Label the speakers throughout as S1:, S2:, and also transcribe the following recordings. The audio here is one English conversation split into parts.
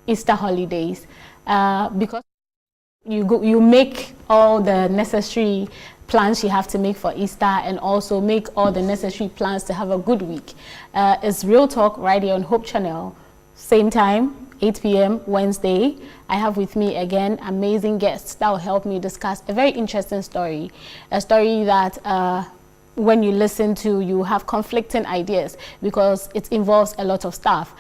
S1: Easter holidays, because you make all the necessary plans you have to make for Easter, and also make all the necessary plans to have a good week. It's Real Talk right here on Hope Channel, same time, 8 p.m. Wednesday. I have with me again amazing guests that will help me discuss a very interesting story, a story that when you listen to, you have conflicting ideas because it involves a lot of stuff.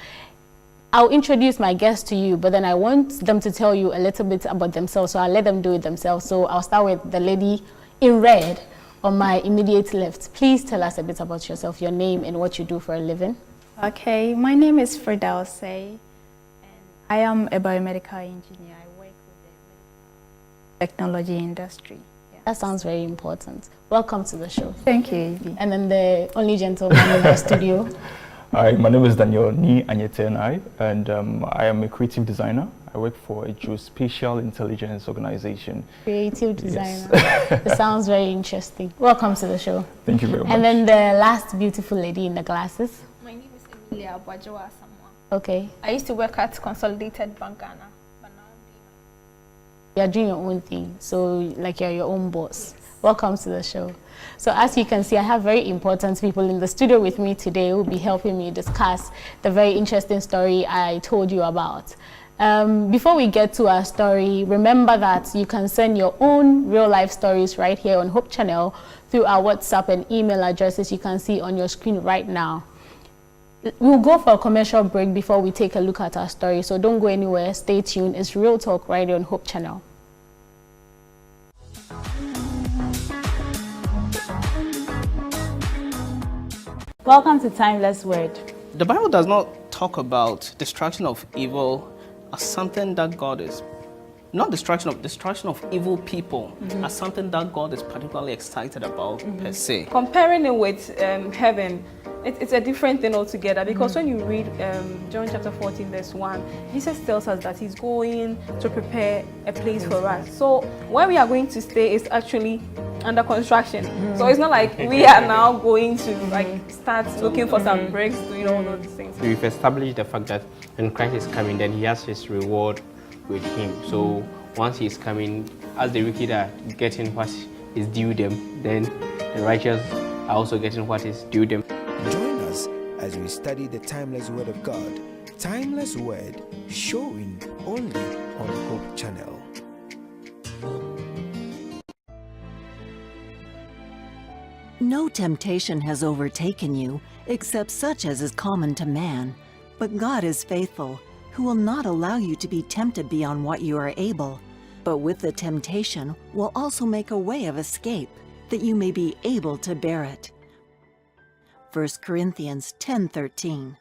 S1: I'll introduce my guests to you, but then I want them to tell you a little bit about themselves, so I'll let them do it themselves. So I'll start with the lady in red on my immediate left. Please tell us a bit about yourself, your name, and what you do for a living.
S2: Okay, my name is Fraudsters, and I am a biomedical engineer. I work with the technology industry. Yeah.
S1: That sounds very important. Welcome to the show.
S2: Thank you, Evie.
S1: And then the only gentleman in the studio.
S3: Hi, my name is Daniel Ni Anyetenai, and I am a creative designer. I work for a geospatial intelligence organization.
S1: Creative designer. Yes. It sounds very interesting. Welcome to the show.
S3: Thank you very much.
S1: And then the last beautiful lady in the glasses.
S4: My name is Emilia Abuajawa Samoa.
S1: Okay.
S4: I used to work at Consolidated Bank Ghana, but now
S1: you're doing your own thing, so like you're your own boss. Yes. Welcome to the show. So as you can see, I have very important people in the studio with me today who will be helping me discuss the very interesting story I told you about. Before we get to our story, remember that you can send your own real life stories right here on Hope Channel through our WhatsApp and email addresses you can see on your screen right now. We'll go for a commercial break before we take a look at our story, so don't go anywhere. Stay tuned. It's Real Talk right here on Hope Channel. Welcome to Timeless Word.
S5: The Bible does not talk about destruction of evil as something that God is, not destruction of evil people as something that God is particularly excited about per se.
S6: Comparing it with heaven, it's a different thing altogether, because when you read John chapter 14 verse 1, Jesus tells us that he's going to prepare a place for us. So where we are going to stay is actually under construction. So it's not like we are now going to like start looking for some bricks to all those things.
S7: We've established the fact that when Christ is coming, then he has his reward with him. So once he's coming, as the wicked are getting what is due them, then the righteous are also getting what is due them.
S8: Join us as we study the timeless word of God. Timeless word, showing only on Hope Channel.
S9: No temptation has overtaken you, except such as is common to man. But God is faithful, who will not allow you to be tempted beyond what you are able, but with the temptation will also make a way of escape, that you may be able to bear it. 1 Corinthians 10:13.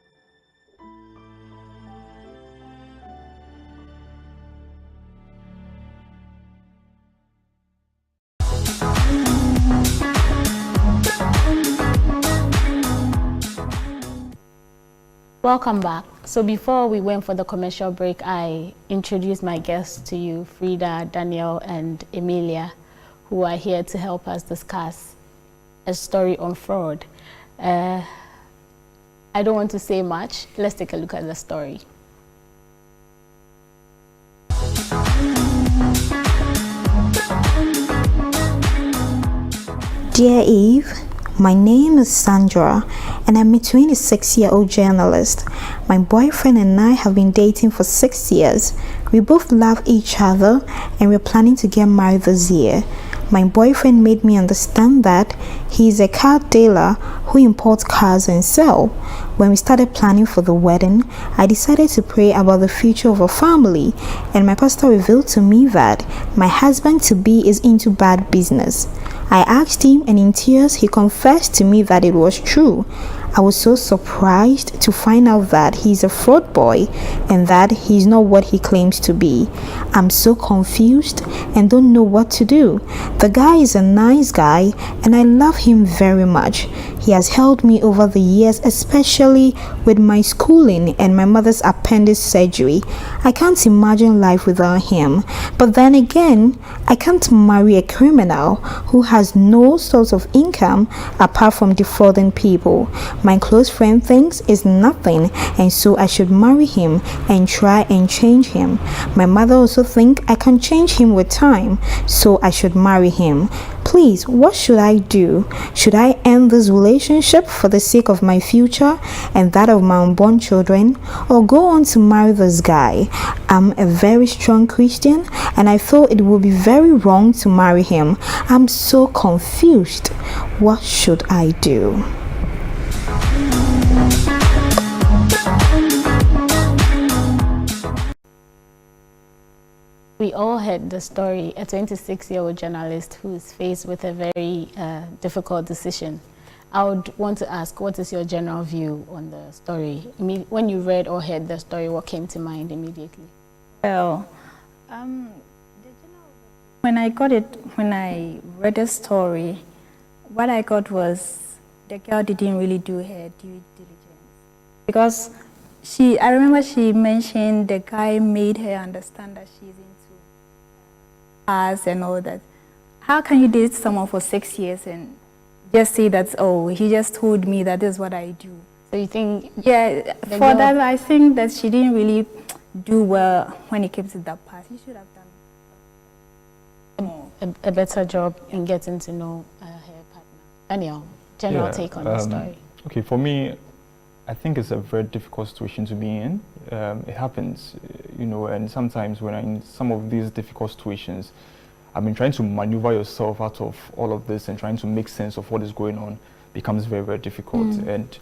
S1: Welcome back. So before we went for the commercial break, I introduced my guests to you, Frida, Daniel, and Emilia, who are here to help us discuss a story on fraud. I don't want to say much. Let's take a look at the story.
S10: Dear Eve, my name is Sandra, and I'm a 26-year-old journalist. My boyfriend and I have been dating for 6 years. We both love each other, and we're planning to get married this year. My boyfriend made me understand that he is a car dealer who imports cars and sells. When we started planning for the wedding, I decided to pray about the future of our family, and my pastor revealed to me that my husband-to-be is into bad business. I asked him, and in tears he confessed to me that it was true. I was so surprised to find out that he's a fraud boy and that he's not what he claims to be. I'm so confused and don't know what to do. The guy is a nice guy and I love him very much. He has helped me over the years, especially with my schooling and my mother's appendix surgery. I can't imagine life without him. But then again, I can't marry a criminal who has no source of income apart from defrauding people. My close friend thinks it's nothing, and so I should marry him and try and change him. My mother also thinks I can change him with time, so I should marry him. Please, what should I do? Should I end this relationship for the sake of my future and that of my unborn children, or go on to marry this guy? I'm a very strong Christian and I feel it would be very wrong to marry him. I'm so confused. What should I do?
S1: We all heard the story, a 26-year-old journalist who is faced with a very difficult decision. I would want to ask, what is your general view on the story? When you read or heard the story, what came to mind immediately?
S2: Well, when I read the story, what I got was the girl didn't really do her due diligence. Because I remember she mentioned the guy made her understand that she's into cars and all that. How can you date someone for 6 years and just say that, oh, he just told me that is what I do?
S1: So you think...
S2: Yeah, for that, I think that she didn't really do well when it came to that part. He should have done
S1: a better job in getting to know her partner. Daniel, general take on the story.
S3: Okay, for me, I think it's a very difficult situation to be in. It happens, you know, and sometimes when I'm in some of these difficult situations, I mean, trying to maneuver yourself out of all of this and trying to make sense of what is going on becomes very, very difficult. And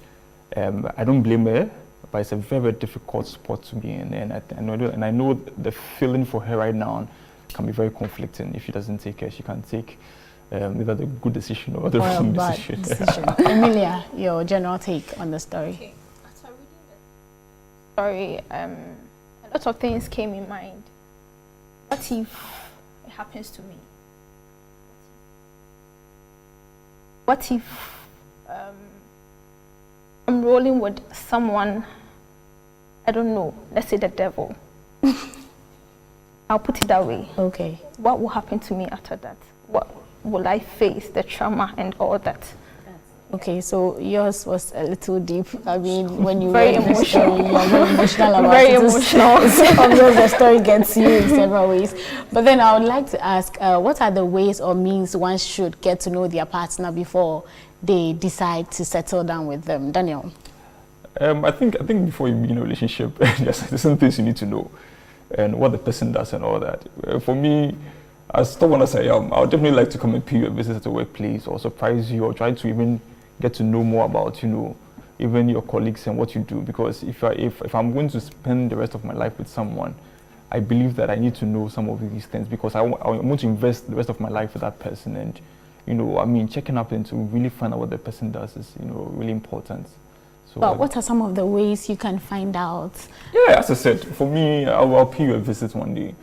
S3: I don't blame her, but it's a very, very difficult spot to be in. And I know the feeling for her right now can be very conflicting. If she doesn't take care, she can take either the good decision or the wrong decision.
S1: Emilia, your general take on the story.
S4: Okay. After reading the story, a lot of things came in mind. What if it happens to me? What if I'm rolling with someone, I don't know, let's say the devil. I'll put it that way.
S1: Okay.
S4: What will happen to me after that? What will I face, the trauma and all that?
S1: Okay, so yours was a little deep. I mean, when you
S4: Very
S1: read the story,
S4: emotional.
S1: you are very emotional about
S4: Very
S1: it.
S4: emotional.
S1: Obviously, the story gets you in several ways. But then I would like to ask, what are the ways or means one should get to know their partner before they decide to settle down with them? Daniel?
S3: I think before you begin a relationship, there's certain things you need to know and what the person does and all that. For me, as stubborn as I am, I would definitely like to come and pay you a visit at the workplace or surprise you or try to even get to know more about, you know, even your colleagues and what you do. Because if I'm going to spend the rest of my life with someone, I believe that I need to know some of these things because I want to invest the rest of my life with that person. And, you know, I mean, checking up and to really find out what the person does is, you know, really important. So,
S1: but what are some of the ways you can find out?
S3: Yeah, as I said, for me, I'll pay you a visit one day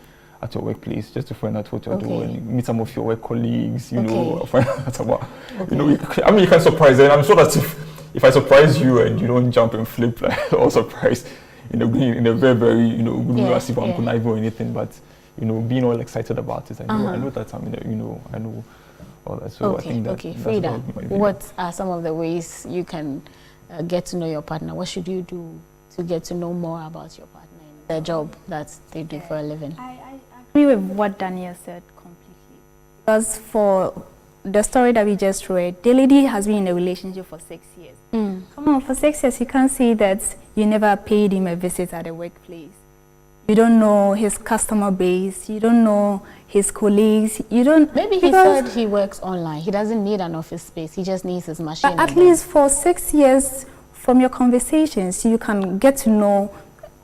S3: at your workplace just to find out what you're doing, meet some of your work colleagues, you know, find out about, you know, you can surprise them. I'm sure that if I surprise you and you don't jump and flip like all surprised in a very, very, you know, good way as if I'm conniving or anything, but, you know, being all excited about it. I know that I'm, you know, I know all that. So I think that
S1: Frida, what are some of the ways you can get to know your partner? What should you do to get to know more about your partner and their job that they do for a living?
S2: I agree with what Daniel said completely. Because for the story that we just read, the lady has been in a relationship for 6 years. Come on, for 6 years, you can't say that you never paid him a visit at the workplace. You don't know his customer base. You don't know his colleagues. You don't.
S1: Maybe he said he works online. He doesn't need an office space. He just needs his machine.
S2: But at least for 6 years, from your conversations, you can get to know.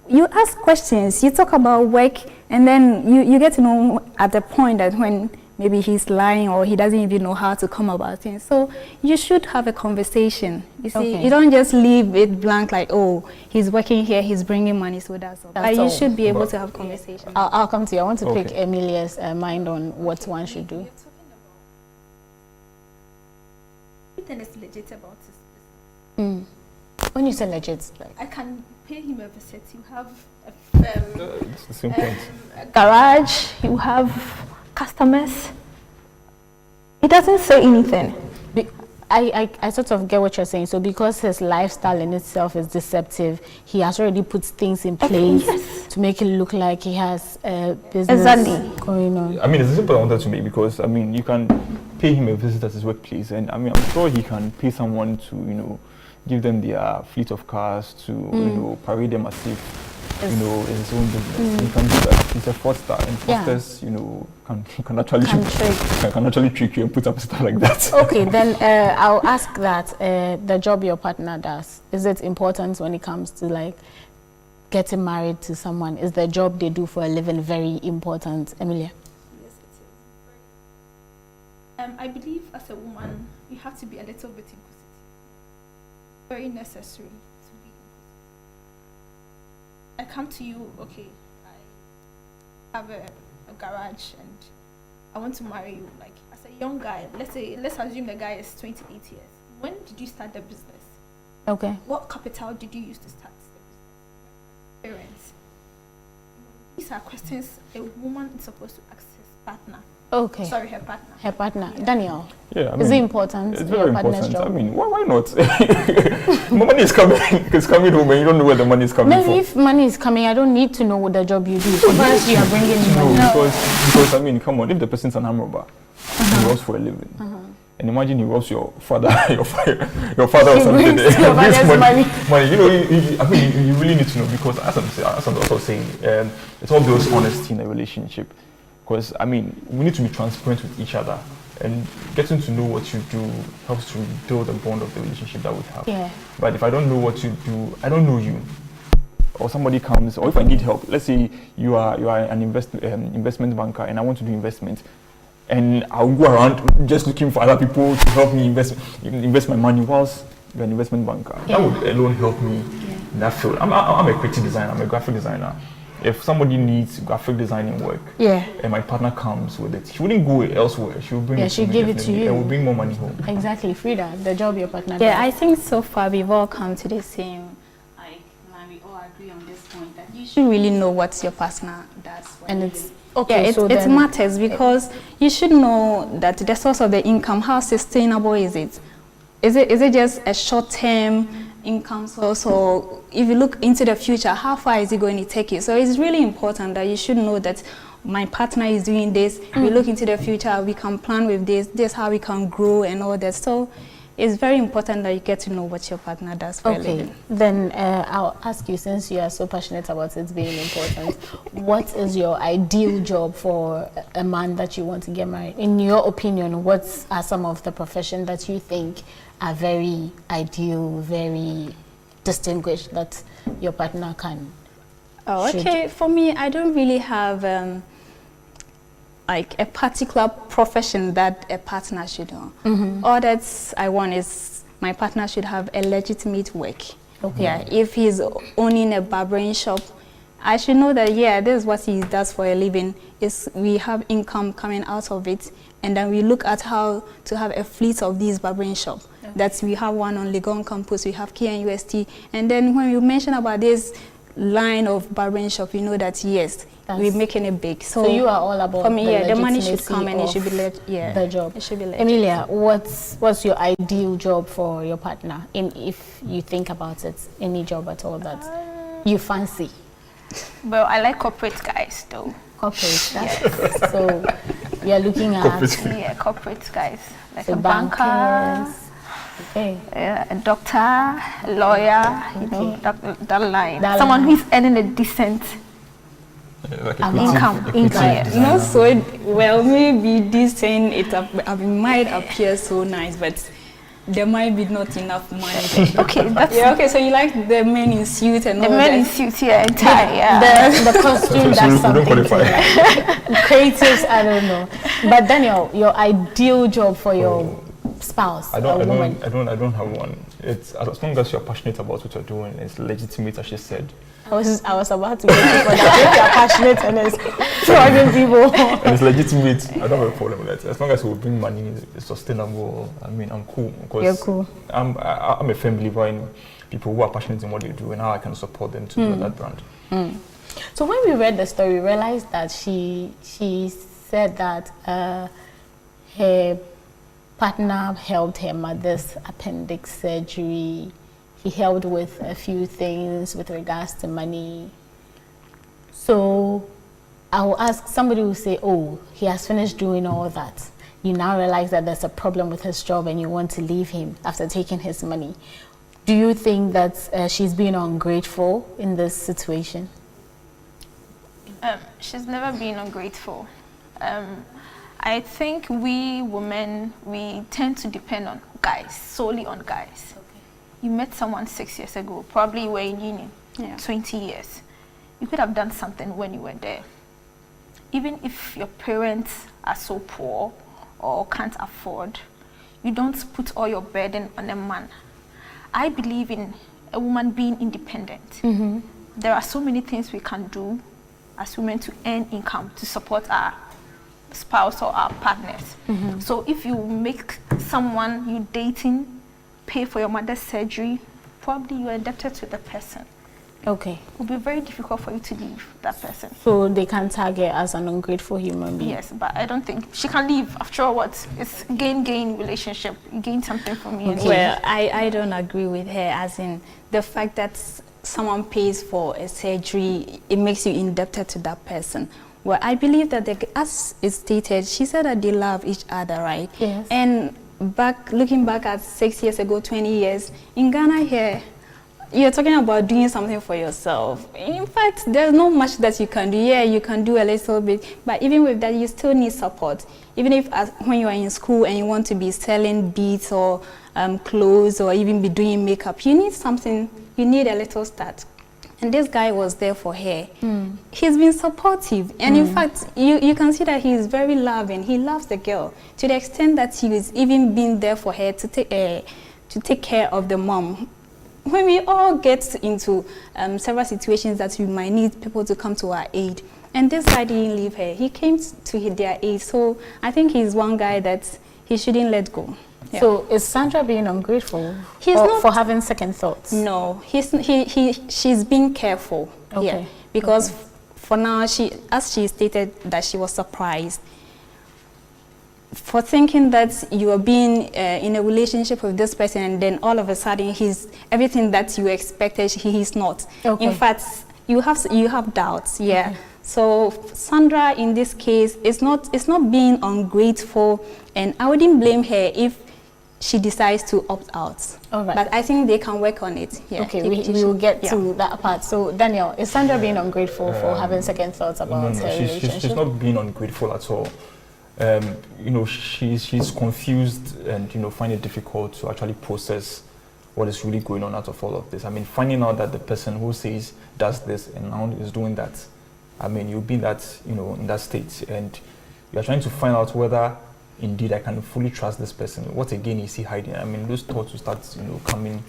S2: You ask questions. You talk about work, and then you get to know at the point that when maybe he's lying or he doesn't even know how to come about things. So you should have a conversation. You see, you don't just leave it blank like, oh, he's working here, he's bringing money, so that's all. But you should be able to have conversation.
S1: I'll come to you. I want to pick Emilia's mind on what one should do.
S4: Everything is legit about
S1: When you say legit, like
S4: I can pay him a visit. You have
S3: It's the same point.
S4: a garage. You have customers. He doesn't say anything.
S1: I sort of get what you're saying. So because his lifestyle in itself is deceptive, he has already put things in place to make it look like he has a business going on.
S3: I mean, it's a simple I wanted to make because, I mean, you can pay him a visit at his workplace, and I mean, I'm sure he can pay someone to, you know, give them their fleet of cars to, you know, parade them as if, you know, in his own business. He can do that. He's a fraudster, and fraudsters, you know, can actually trick you and put up stuff like that.
S1: Okay, then I'll ask that the job your partner does, is it important when it comes to like getting married to someone? Is the job they do for a living very important, Emilia?
S4: Yes, it is. I believe as a woman, you have to be a little bit inquisitive. Very necessary to be inquisitive. I come to you, okay, I have a garage and I want to marry you. Like, as a young guy, let's assume the guy is 28 years. When did you start the business?
S1: Okay.
S4: What capital did you use to start the business? Parents. These are questions a woman is supposed to ask his partner.
S1: Okay.
S4: Sorry, her partner.
S1: Her partner.
S4: Yeah.
S1: Daniel.
S3: Yeah, I mean,
S1: is it important?
S3: It's
S1: your
S3: very
S1: partner's
S3: important.
S1: job?
S3: I mean, why not? Money is coming. It's coming home, and you don't know where the money is coming
S1: Maybe
S3: from.
S1: if money is coming, I don't need to know what the job you do. First, you are bringing in money.
S3: No, because I mean, come on, if the person's an arm robber, he robs for a living, and imagine he robs your father, your father or something.
S1: Brings your father's money.
S3: You know, I mean, you really need to know because, as I'm also saying, it's all builds honesty in a relationship. Because I mean, we need to be transparent with each other, and getting to know what you do helps to build a bond of the relationship that we have.
S1: Yeah.
S3: But if I don't know what you do, I don't know you, or somebody comes, or if I need help, let's say you are an investment banker, and I want to do investment, and I'll go around just looking for other people to help me invest my money whilst you're an investment banker.
S1: Yeah.
S3: That would alone help me in that field. I'm a creative designer. I'm a graphic designer. If somebody needs graphic designing work, and my partner comes with it, she wouldn't go elsewhere. She will bring it to me.
S1: She'll give it to you.
S3: And will bring more money home.
S1: Exactly, Frida, the job your partner does.
S2: Yeah, I think so far we've all come to the same, like, we all agree on this point that you should really know what your partner does.
S1: And it's okay.
S2: Yeah,
S1: so
S2: it matters because you should know that the source of the income, how sustainable is it? Is it just a short-term income source, or if you look into the future, how far is it going to take you? So it's really important that you should know that my partner is doing this. We look into the future, we can plan with this is how we can grow and all that. So it's very important that you get to know what your partner does for a living.
S1: Then I'll ask you, since you are so passionate about it being important, what is your ideal job for a man that you want to get married? In your opinion, what are some of the professions that you think are very ideal, very distinguished, that your partner can?
S2: Oh, okay. For me, I don't really have like a particular profession that a partner should do. All that I want is my partner should have a legitimate work. Okay. Yeah, if he's owning a barbering shop, I should know that, yeah, this is what he does for a living. We have income coming out of it, and then we look at how to have a fleet of these barbering shops. That we have one on Legon campus, we have KNUST, and then when you mention about this line of barbering shop, you know that yes, we're making it big. So
S1: you are all about,
S2: for me, yeah, the money should come and it should be
S1: the job.
S2: It should be legit.
S1: Emilia, what's your ideal job for your partner? If you think about it, any job at all that you fancy?
S4: Well, I like corporate guys though.
S1: Corporate, yes. So we are looking at
S4: corporate guys, like
S1: so
S4: a banker.
S1: Okay.
S4: A doctor, a lawyer, you know, that line. Someone who's earning a decent income.
S2: You know, so well, maybe this thing might appear so nice, but there might be not enough money.
S4: Okay, that's
S2: okay. So you like the men in suit and all that?
S4: The men in suit, yeah, and tie, yeah.
S1: The costume, that's something. Creatives, I don't know. But Daniel, your ideal job for your spouse,
S3: I don't have one. it's as long as you're passionate about what you're doing, it's legitimate, as she said.
S1: I was about to get you for that. If you're passionate and it's flogging people.
S3: And it's legitimate, I don't have a problem with that. As long as it will bring money, it's sustainable. I mean, I'm cool. Because
S1: you're cool.
S3: I'm a firm believer in people who are passionate in what they do and how I can support them to build that brand.
S1: So when we read the story, we realized that she said that her partner helped her mother's appendix surgery. He helped with a few things with regards to money. So I will ask, somebody will say, oh, he has finished doing all that. You now realize that there's a problem with his job and you want to leave him after taking his money. Do you think that she's being ungrateful in this situation?
S4: She's never been ungrateful. I think we women, we tend to depend on guys, solely on guys. You met someone 6 years ago, probably you were in uni, 20 years. You could have done something when you were there. Even if your parents are so poor or can't afford, you don't put all your burden on a man. I believe in a woman being independent. There are so many things we can do as women to earn income to support our spouse or our partners. So if you make someone you dating pay for your mother's surgery, probably you are indebted to the person.
S1: Okay.
S4: It will be very difficult for you to leave that person.
S1: So they can tag her as an ungrateful human being?
S4: Yes, but I don't think she can leave. After all, what? It's gain relationship. You gain something from me.
S2: Okay. Well, I don't agree with her, as in the fact that someone pays for a surgery, it makes you indebted to that person. Well, I believe that, as it's stated, she said that they love each other, right?
S1: Yes.
S2: And looking back at 6 years ago, 20 years, in Ghana here, you're talking about doing something for yourself. In fact, there's not much that you can do. Yeah, you can do a little bit, but even with that, you still need support. Even if when you are in school and you want to be selling beads or clothes or even be doing makeup, you need something, you need a little start. And this guy was there for her. He's been supportive. And in fact, you can see that he's very loving. He loves the girl to the extent that he was even being there for her to take care of the mom. When we all get into several situations that we might need people to come to our aid, and this guy didn't leave her. He came to their aid. So I think he's one guy that he shouldn't let go. Yeah.
S1: So is Sandra being ungrateful for having second thoughts?
S2: No, she's being careful.
S1: Okay.
S2: Yeah, because for now, as she stated that she was surprised for thinking that you are being in a relationship with this person and then all of a sudden he's everything that you expected, he's not.
S1: Okay.
S2: In fact, you have doubts. Yeah. Okay. So Sandra in this case is not being ungrateful, and I wouldn't blame her if she decides to opt out.
S1: All right.
S2: But I think they can work on it. Yeah.
S1: Okay, we will get to that part. So Daniel, is Sandra being ungrateful for having second thoughts about her relationship?
S3: She's not being ungrateful at all. You know, she's confused and, you know, find it difficult to actually process what is really going on out of all of this. I mean, finding out that the person who says does this and now is doing that, I mean, you'll be in that, you know, in that state, and you're trying to find out whether indeed I can fully trust this person. What again is he hiding? I mean, those thoughts will start, you know, coming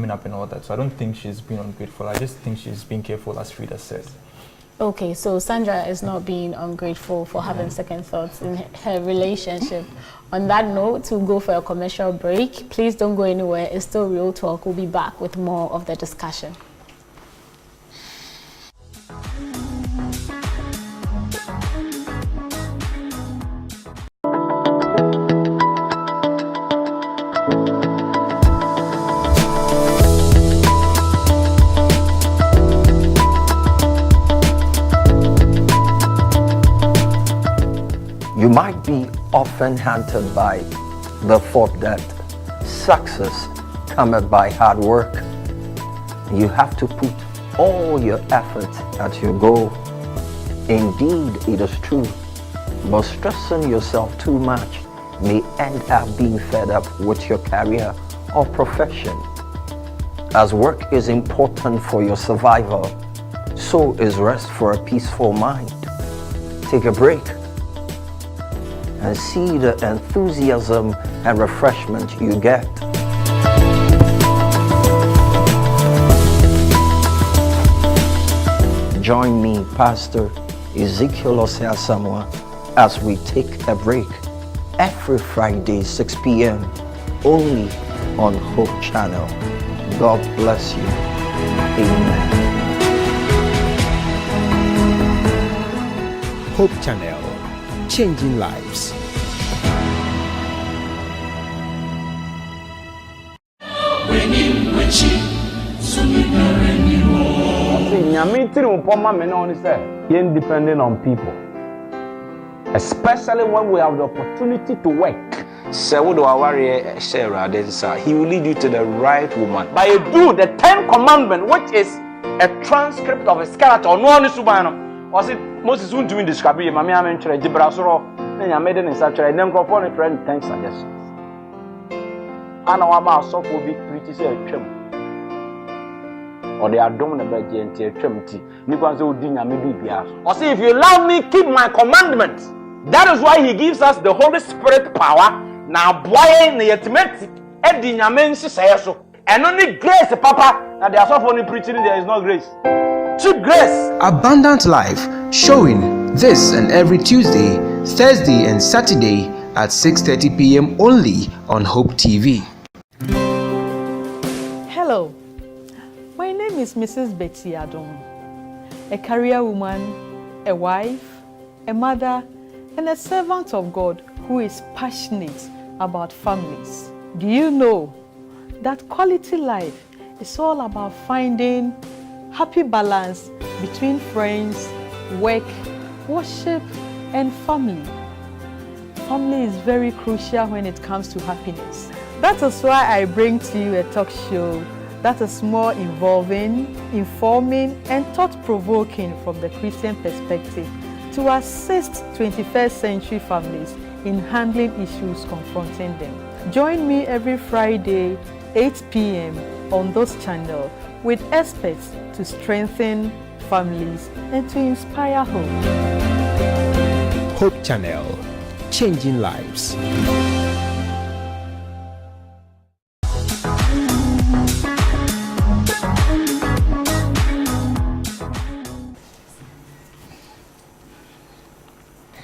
S3: up and all that. So I don't think she's being ungrateful. I just think she's being careful, as Frida said.
S1: Okay, so Sandra is not being ungrateful for having second thoughts in her relationship. On that note, we'll go for a commercial break. Please don't go anywhere. It's still Real Talk. We'll be back with more of the discussion.
S11: You might be often hunted by the thought that success cometh by hard work. You have to put all your effort at your goal. Indeed, it is true, but stressing yourself too much may end up being fed up with your career or profession. As work is important for your survival, so is rest for a peaceful mind. Take a break and see the enthusiasm and refreshment you get. join me, Pastor Ezekiel Oseasamwa, as we take a break every Friday, 6 p.m. only on Hope Channel. God bless you. Amen.
S8: Hope Channel, changing lives.
S12: You're depending on people, especially when we have the opportunity to work.
S13: He will lead you to the right woman.
S12: By you do the 10 commandments, which is a transcript of a skeleton. No one is subano. Was it Moses won't do in this cabinet? Mammy, I'm in charge. Gibrasoro, then I made it in such a name for a friend. Thanks, suggestions. And our mouth so will be pretty say or they are dominant by GNT Trinity. Nippons will dinner maybe. Or see, if you love me, keep my commandments. That is why he gives us the Holy Spirit power. Now, boy, in the ultimate, Eddie Yamen says so. And only grace, Papa, that they are so funny preaching, there is no grace. Cheap grace.
S8: Abundant Life, showing this and every Tuesday, Thursday, and Saturday at 6:30 p.m. only on Hope TV.
S14: Hello, my name is Mrs. Betty Adom, a career woman, a wife, a mother, and a servant of God who is passionate about families. Do you know that quality life is all about finding happy balance between friends, work, worship, and family? Family is very crucial when it comes to happiness. That is why I bring to you a talk show that is more involving, informing, and thought-provoking from the Christian perspective to assist 21st century families in handling issues confronting them. Join me every Friday, 8 p.m. on this channel with experts to strengthen families and to inspire hope.
S8: Hope Channel, changing lives.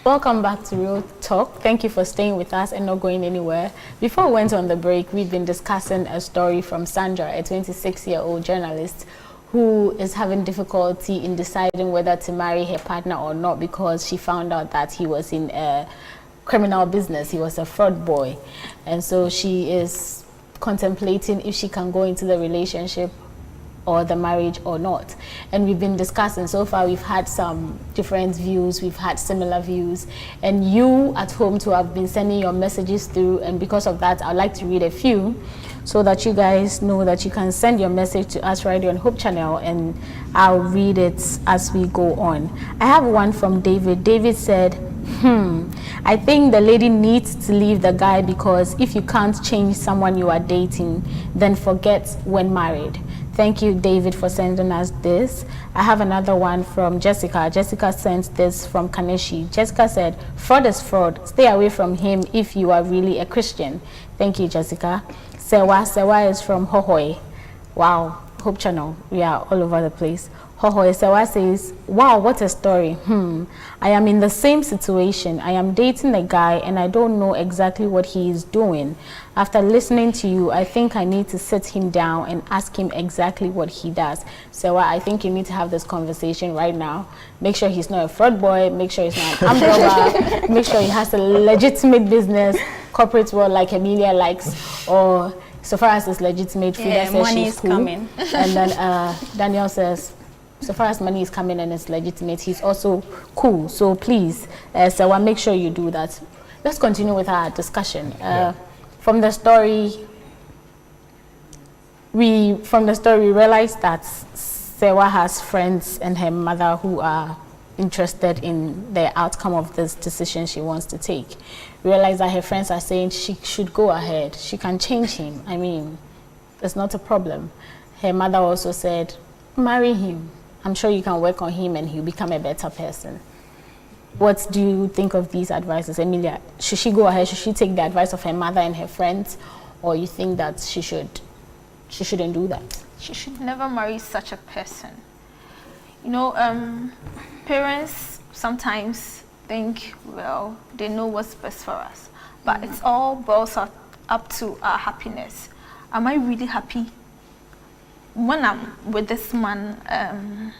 S1: Welcome back to Real Talk. Thank you for staying with us and not going anywhere. Before we went on the break, we've been discussing a story from Sandra, a 26-year-old journalist who is having difficulty in deciding whether to marry her partner or not because she found out that he was in a criminal business. He was a fraud boy. And so she is contemplating if she can go into the relationship or the marriage or not. And we've been discussing so far. We've had some different views, we've had similar views, and you at home too have been sending your messages through, and because of that I'd like to read a few so that you guys know that you can send your message to us right here on Hope Channel, and I'll read it as we go on. I have one from David. David said, I think the lady needs to leave the guy, because if you can't change someone you are dating, then forget when married. Thank you, David, for sending us this. I have another one from Jessica. Jessica sent this from Kaneshi. Jessica said, fraud is fraud. Stay away from him if you are really a Christian. Thank you, Jessica. Sewa is from Hohoi. Wow, Hope Channel. We are all over the place. Hohoi Sewa says, wow, what a story. I am in the same situation. I am dating a guy and I don't know exactly what he is doing. After listening to you, I think I need to sit him down and ask him exactly what he does. Sewa, I think you need to have this conversation right now. Make sure he's not a fraud boy. Make sure he's not an armed robber. Make sure he has a legitimate business, corporate world like Emilia likes, or so far as it's legitimate, Frida says
S2: money
S1: she's
S2: is
S1: cool.
S2: coming.
S1: And then Daniel says, so far as money is coming and it's legitimate, he's also cool. So please, Sewa, make sure you do that. Let's continue with our discussion. From the story, we realized that Sewa has friends and her mother who are interested in the outcome of this decision she wants to take. We realized that her friends are saying she should go ahead. She can change him. I mean, it's not a problem. Her mother also said, marry him. I'm sure you can work on him and he'll become a better person. What do you think of these advices, Emilia? Should she go ahead? Should she take the advice of her mother and her friends, or you think that she shouldn't do that?
S4: She should never marry such a person. You know, parents sometimes think, well, they know what's best for us, but it's all boils up to our happiness. Am I really happy? When I'm with this man,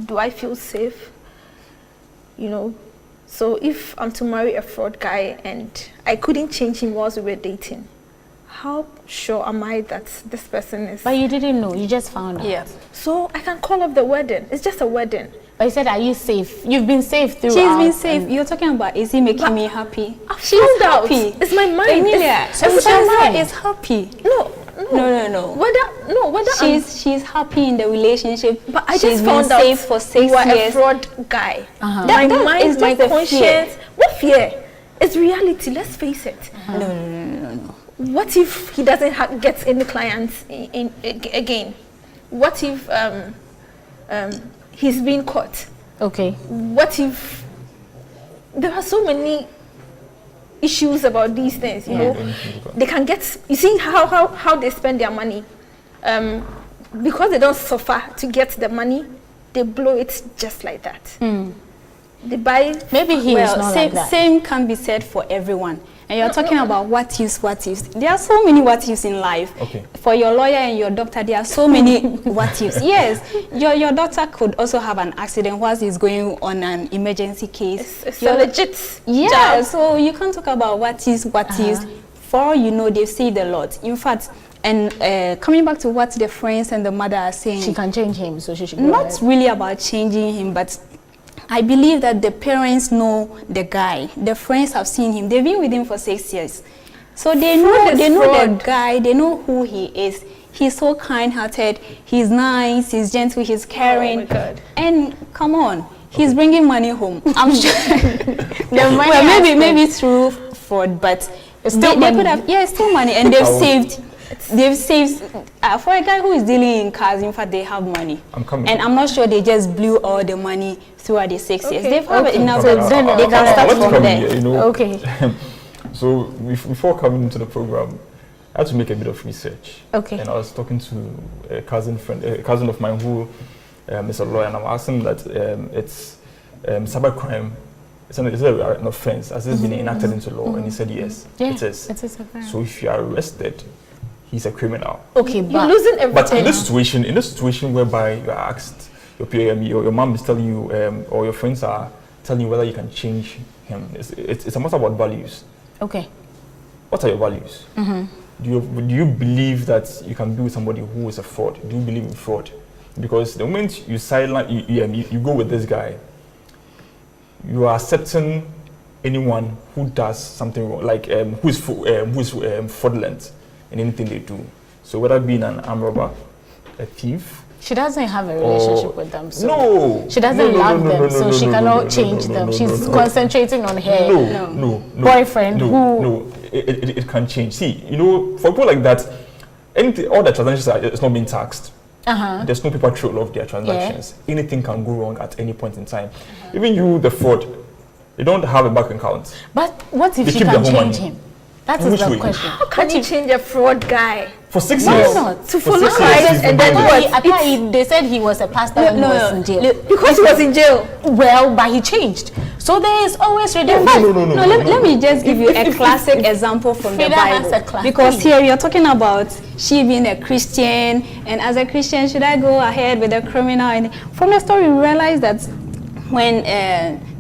S4: do I feel safe? You know, so if I'm to marry a fraud guy and I couldn't change him whilst we were dating, how sure am I that this person is?
S1: But you didn't know, you just found out.
S4: Yeah. So I can call off the wedding. It's just a wedding.
S1: But you said, are you safe? You've been safe throughout.
S2: She's been safe. You're talking about, is he making me happy?
S4: She's happy. It's my mind.
S2: Emilia,
S4: It's
S2: is happy.
S4: No.
S2: Whether she's happy in the relationship,
S4: but I
S2: she's
S4: just
S2: been
S4: found out
S2: safe for 6 years.
S4: You are a fraud guy.
S2: That
S4: mind, my conscience.
S2: Fear.
S4: What fear? It's reality. Let's face it.
S2: No.
S4: What if he doesn't get any clients again? What if he's being caught?
S1: Okay.
S4: What if there are so many issues about these things, you know? They can get, you see how they spend their money. Because they don't suffer to get the money, they blow it just like that. They buy.
S1: Maybe he is not like that.
S2: Same can be said for everyone. And you're talking about what ifs. There are so many what ifs in life.
S3: Okay.
S2: For your lawyer and your doctor, there are so many what ifs. Yes, your doctor could also have an accident whilst he's going on an emergency case.
S4: It's a legit
S2: yeah,
S4: job.
S2: so you can't talk about what ifs. For all you know, they've saved a lot. In fact, and coming back to what the friends and the mother are saying.
S1: She can change him, so she should go
S2: Not
S1: ahead.
S2: really about changing him, but I believe that the parents know the guy. The friends have seen him. They've been with him for 6 years. So they know the guy, they know who he is. He's so kind-hearted, he's nice, he's gentle, he's caring.
S4: Oh my God.
S2: And come on, he's bringing money home. I'm sure.
S1: Well,
S2: maybe through fraud, but they could have, still money, and they've saved. They've saved for a guy who is dealing in cars. In fact, they have money, and I'm not sure they just blew all the money throughout the 6 years. They've had enough, so they can start from there.
S3: You know,
S1: okay.
S3: So before coming into the program, I had to make a bit of research.
S1: Okay.
S3: And I was talking to a cousin of mine who is a lawyer, and I'm asking that it's cybercrime. Is it an offense? Has it been enacted into law? And he said yes.
S1: Yeah,
S3: it is.
S1: It is a crime.
S3: So if you are arrested, he's a criminal.
S1: Okay,
S4: you're losing everything.
S3: But in this situation whereby you are asked, your mom is telling you, or your friends are telling you whether you can change him, it's a matter about values.
S1: Okay.
S3: What are your values? Do you believe that you can be with somebody who is a fraud? Do you believe in fraud? Because the moment you go with this guy, you are accepting anyone who does something wrong, like who is fraudulent in anything they do. So whether being an armed robber, a thief.
S1: She doesn't have a relationship with them, so
S3: no,
S1: she doesn't love them, so she cannot change them. She's concentrating on her boyfriend who.
S3: It can change. See, you know, for people like that, all the transactions it's not being taxed. There's no paper trail of their transactions. Anything can go wrong at any point in time. Even you, the fraud, they don't have a bank account.
S1: But what if she can change him? That is the question.
S4: How can you change a fraud guy?
S3: For 6 years.
S1: Why not?
S4: To follow Christ and then what?
S1: They said he was a pastor when he was in jail.
S4: Because he was in jail.
S1: Well, but he changed. So there is always redemption.
S2: No, let me just give you a classic example from the Bible. Because here you're talking about she being a Christian, and as a Christian, should I go ahead with a criminal? And from the story, we realize that when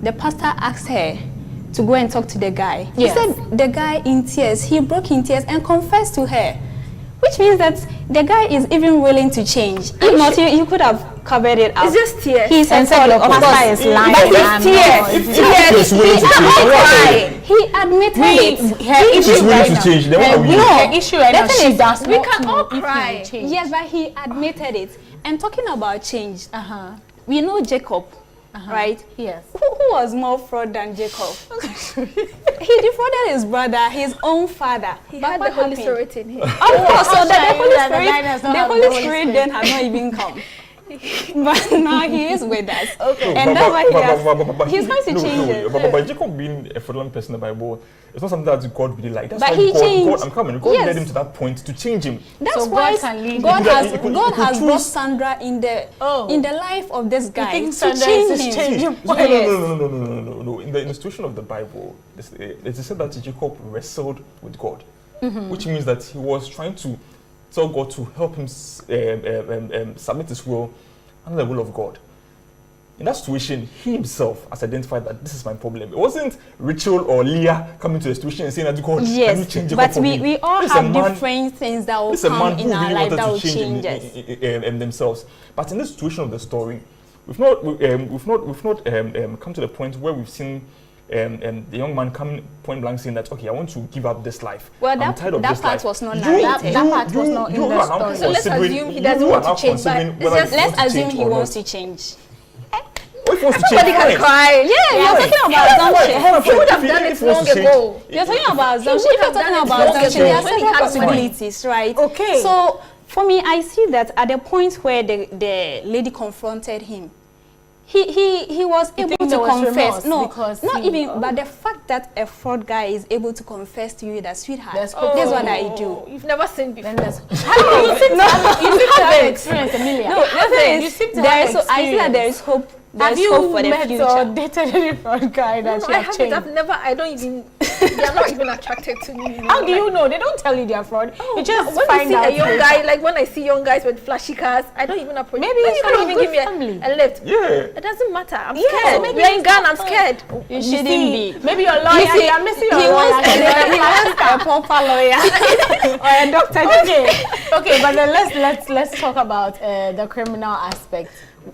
S2: the pastor asked her to go and talk to the guy, he said the guy in tears, he broke in tears and confessed to her. Which means that the guy is even willing to change. If not, he could have covered it up.
S4: It's just tears.
S2: He's
S1: and said the pastor is lying.
S2: But it's tears. He admitted it.
S3: He's willing to change.
S1: Her issue and she does
S4: we can all cry.
S2: Yes, but he admitted it. And talking about change, we know Jacob. Right?
S1: Yes.
S2: Who was more fraud than Jacob? He defrauded his brother, his own father.
S4: He had the Holy Spirit in him.
S2: Of course, so the Holy Spirit then had not even come. but now he is with us.
S3: Okay.
S2: And that's why he's going to change it.
S3: But Jacob being a fraudulent person in the Bible, it's not something that God really liked. That's
S2: but
S3: why
S2: he changed.
S3: God led him to that point to change him.
S2: That's why God has brought Sandra in the life of this guy to change him.
S3: No. In the situation of the Bible, it's said that Jacob wrestled with God, which means that he was trying to tell God to help him submit his will under the will of God. In that situation, he himself has identified that this is my problem. It wasn't Rachel or Leah coming to the situation and saying that God, can you change
S2: but
S3: for me?
S2: we all have different things that will come in our life that will change us.
S3: Themselves. But in this situation of the story, we've not come to the point where we've seen the young man come point blank saying that, okay, I want to give up this life.
S2: Well,
S3: I'm tired of this
S2: part
S3: life.
S2: was not narrated. That part was not in the story.
S4: So let's assume he doesn't want to change.
S2: Let's assume he wants to change.
S4: Everybody can cry.
S2: Yeah, you're talking about assumption.
S4: He would have done it long ago.
S2: You're talking about assumption. If you're talking about assumption, there are several possibilities, right?
S4: Okay.
S2: So for me, I see that at the point where the lady confronted him, he was able to confess. No, not even, but the fact that a fraud guy is able to confess to you that, sweetheart, that's what I do.
S4: You've never seen before.
S1: You seem to have experience, Emilia.
S2: No, you seem to have experience. I see that there is hope.
S1: Have you met or dated any fraud guy that you have changed?
S4: I've never, I don't even, they're not even attracted to me.
S1: How do you know? They don't tell you they're fraud. You just
S4: when
S1: find out.
S4: When I see a young guy, like when I see young guys with flashy cars, I don't even approach.
S1: Maybe you
S4: don't even give me a lift.
S3: Yeah.
S4: It doesn't matter. I'm scared. Maybe we're in Ghana, I'm scared.
S2: You shouldn't be.
S1: Maybe your lawyer, you're missing your lawyer.
S2: He wants a proper lawyer.
S1: Or a doctor. Okay, but then let's talk about the criminal aspect.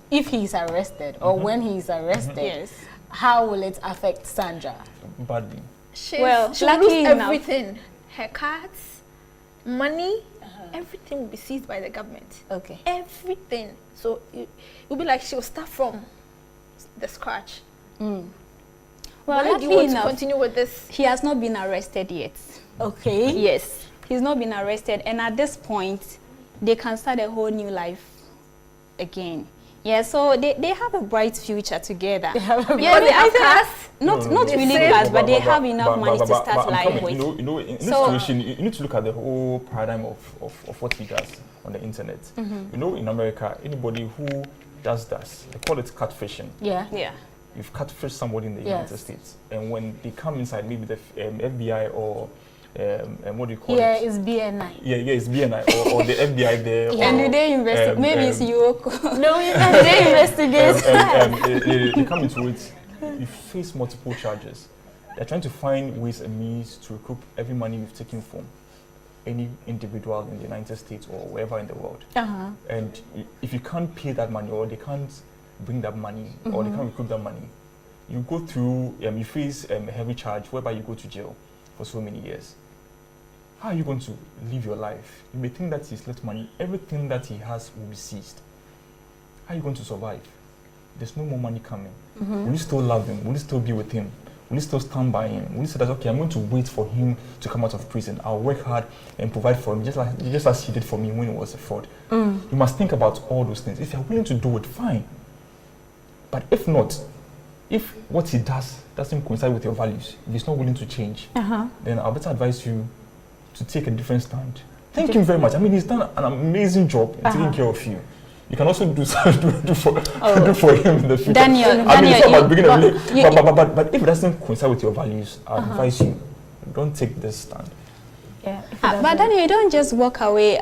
S1: If he's arrested or when he's arrested, how will it affect Sandra?
S3: Badly.
S4: She'll lose everything. Her cards, money, everything will be seized by the government.
S2: Okay.
S4: Everything. So it will be like she'll start from the scratch.
S2: Well,
S4: why do you want to continue with this?
S2: He has not been arrested yet.
S1: Okay.
S2: Yes. He's not been arrested, and at this point, they can start a whole new life again. Yeah, so they have a bright future together.
S1: They have a
S2: not really cars, but they have enough money to start life with.
S3: You know, in this situation, you need to look at the whole paradigm of what he does on the internet. You know, in America, anybody who does that, they call it catfishing.
S1: Yeah.
S3: You've catfished somebody in the United States, and when they come inside, maybe the FBI or what do you call it?
S1: Yeah, it's BNI.
S3: Yeah, it's BNI or the FBI there.
S2: And do they investigate? Maybe it's Yoko.
S1: No, they investigate.
S3: They come into it. You face multiple charges. They're trying to find ways and means to recoup every money you've taken from any individual in the United States or wherever in the world. And if you can't pay that money, or they can't bring that money, or they can't recoup that money, you go through. You face a heavy charge whereby you go to jail for so many years. How are you going to live your life? You may think that he's left money. Everything that he has will be seized. How are you going to survive? There's no more money coming. Will you still love him? Will you still be with him? Will you still stand by him? Will you say that, okay, I'm going to wait for him to come out of prison. I'll work hard and provide for him, just as he did for me when he was a fraud. You must think about all those things. If you're willing to do it, fine. But if not, if what he does doesn't coincide with your values, if he's not willing to change, then I'll better advise you to take a different stand. Thank you very much. I mean, he's done an amazing job in taking care of you. You can also do for him in the future.
S2: Daniel,
S3: but if it doesn't coincide with your values, I advise you, don't take this stand.
S2: Yeah. But Daniel, you don't just walk away.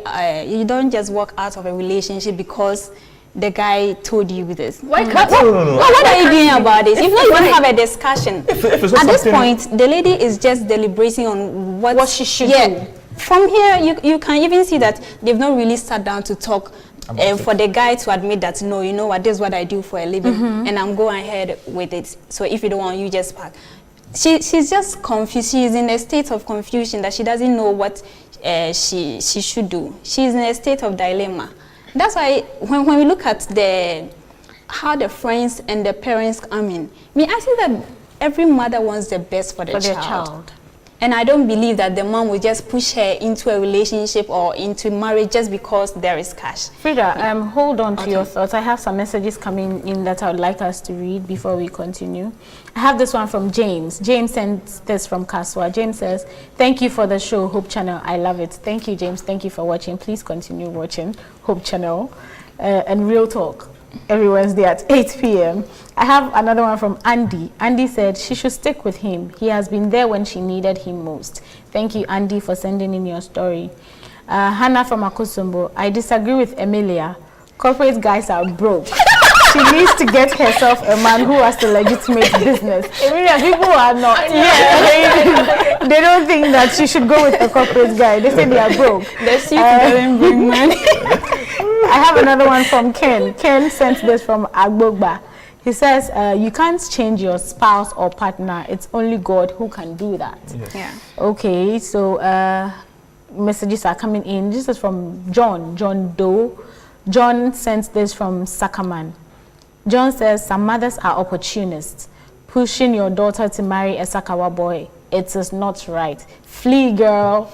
S2: You don't just walk out of a relationship because the guy told you this.
S4: Why
S2: can't what are you doing about this? If not, you don't have a discussion. At this point, the lady is just deliberating on what she should do. From here, you can even see that they've not really sat down to talk for the guy to admit that, no, you know what, this is what I do for a living, and I'm going ahead with it. So if you don't want, you just pack. She's just confused. She's in a state of confusion that she doesn't know what she should do. She's in a state of dilemma. That's why when we look at how the friends and the parents come in, I see that every mother wants the best for their child. And I don't believe that the mom will just push her into a relationship or into marriage just because there is cash.
S1: Frida, hold on to your thoughts. I have some messages coming in that I would like us to read before we continue. I have this one from James. James sent this from Kaswa. James says, thank you for the show, Hope Channel. I love it. Thank you, James. Thank you for watching. Please continue watching Hope Channel. And Real Talk every Wednesday at 8 p.m. I have another one from Andy. Andy said she should stick with him. He has been there when she needed him most. Thank you, Andy, for sending in your story. Hannah from Akosombo. I disagree with Emilia. Corporate guys are broke. She needs to get herself a man who has a legitimate business. Emilia, people are not. Yeah, they don't think that she should go with a corporate guy. They say they are broke.
S2: The secret doesn't bring money.
S1: I have another one from Ken. Ken sent this from Agbogba. He says, you can't change your spouse or partner. It's only God who can do that.
S2: Yes. Yeah.
S1: Okay, so messages are coming in. This is from John Doe. John sent this from Sakaman. John says, some mothers are opportunists. Pushing your daughter to marry a Sakawa boy, it is not right. Flee, girl.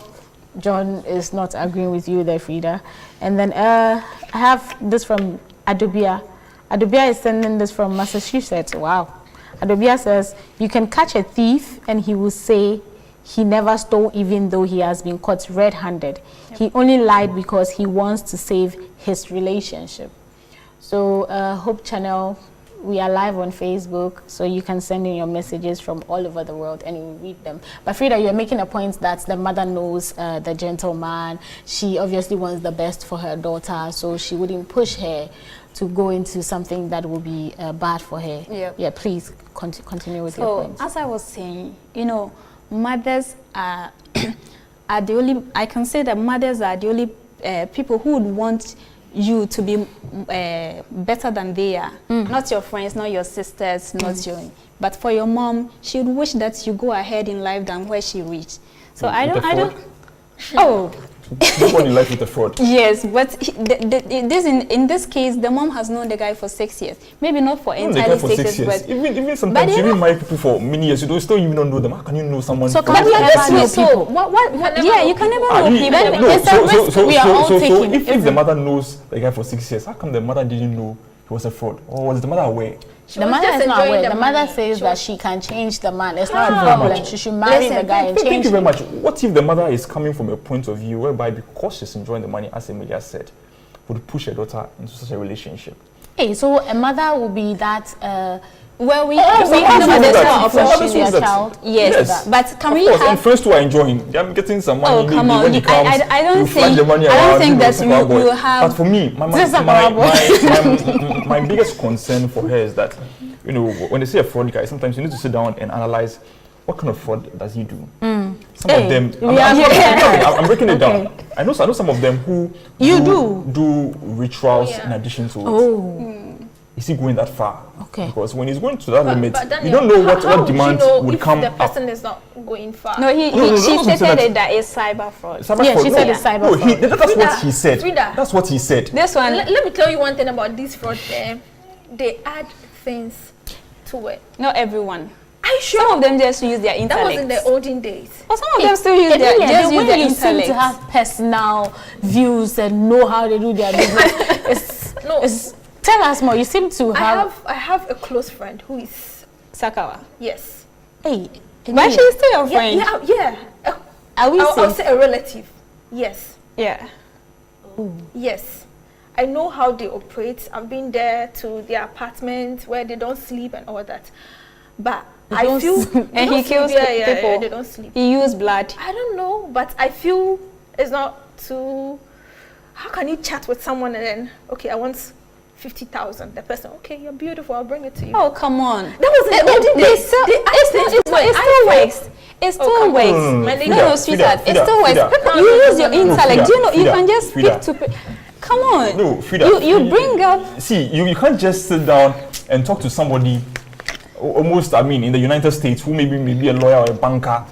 S1: John is not agreeing with you there, Frida. And then I have this from Adobia. Adobia is sending this from Massachusetts. Wow. Adobia says, you can catch a thief and he will say he never stole even though he has been caught red-handed. Yep. He only lied because he wants to save his relationship. So Hope Channel, we are live on Facebook, so you can send in your messages from all over the world and we'll read them. But Frida, you're making a point that the mother knows the gentleman. She obviously wants the best for her daughter, so she wouldn't push her to go into something that will be bad for her. Yep. Yeah, please continue with your point.
S2: As I was saying, you know, mothers are, are the only, I can say that mothers are the only people who would want you to be better than they are. Not your friends, not your sisters, not your... But for your mom, she would wish that you go ahead in life than where she reached. So I don't... Oh.
S3: Nobody life with a fraud.
S2: Yes, but in this case, the mom has known the guy for 6 years. Maybe not for entirely 6 years, but
S3: even sometimes you even marry people for many years. You don't still even don't know them. How can you know someone?
S2: So can you never know people? Yeah, you can never know people.
S3: So if the mother knows the guy for 6 years, how come the mother didn't know he was a fraud? Or was the mother aware?
S1: The mother is not aware. The mother says that she can change the man. It's not a problem. She should marry the guy and change him.
S3: Thank you very much. What if the mother is coming from a point of view whereby because she's enjoying the money, as Emilia said, would push her daughter into such a relationship?
S1: Hey, so a mother will be that...
S2: well, we have a child. Yes, but can we have...
S3: And first two are enjoying. They are getting some money.
S2: Oh, come on. I don't think that we will have...
S3: But for me, my biggest concern for her is that, you know, when they say a fraud guy, sometimes you need to sit down and analyze what kind of fraud does he do. Some of them... I'm breaking it down. I know some of them who do rituals in addition to it. Is he going that far?
S1: Okay.
S3: Because when he's going to that limit, you don't know what demand would come up.
S4: The person is not going far.
S2: No, she stated that it's cyber fraud.
S1: Yeah, she said it's cyber fraud.
S3: That's what he said. That's what he said.
S2: This one.
S4: Let me tell you one thing about this fraud. They add things to it.
S2: Not everyone. Some of them just use their intellect.
S4: That was in the olden days.
S2: But some of them still use their intellect.
S1: You seem to have personal views and know how they do their business. Tell us more. You seem to have...
S4: I have a close friend who is...
S2: Sakawa.
S4: Yes.
S1: Hey.
S2: But she's still your friend.
S4: Yeah. I'll say a relative. Yes.
S2: Yeah.
S1: Ooh.
S4: Yes. I know how they operate. I've been there to their apartment where they don't sleep and all that. But I feel...
S2: and he kills people.
S4: Yeah, they don't sleep.
S2: He uses blood.
S4: I don't know, but I feel it's not too... How can you chat with someone and then, okay, I want 50,000. The person, okay, you're beautiful, I'll bring it to you.
S2: Oh, come on.
S4: That was
S2: It still works. No, sweetheart, it still works. You use your intellect. Do you know, you can just speak to... Come on.
S3: No, Frida.
S2: You bring up...
S3: See, you can't just sit down and talk to somebody, almost, I mean, in the United States, who may be a lawyer or a banker,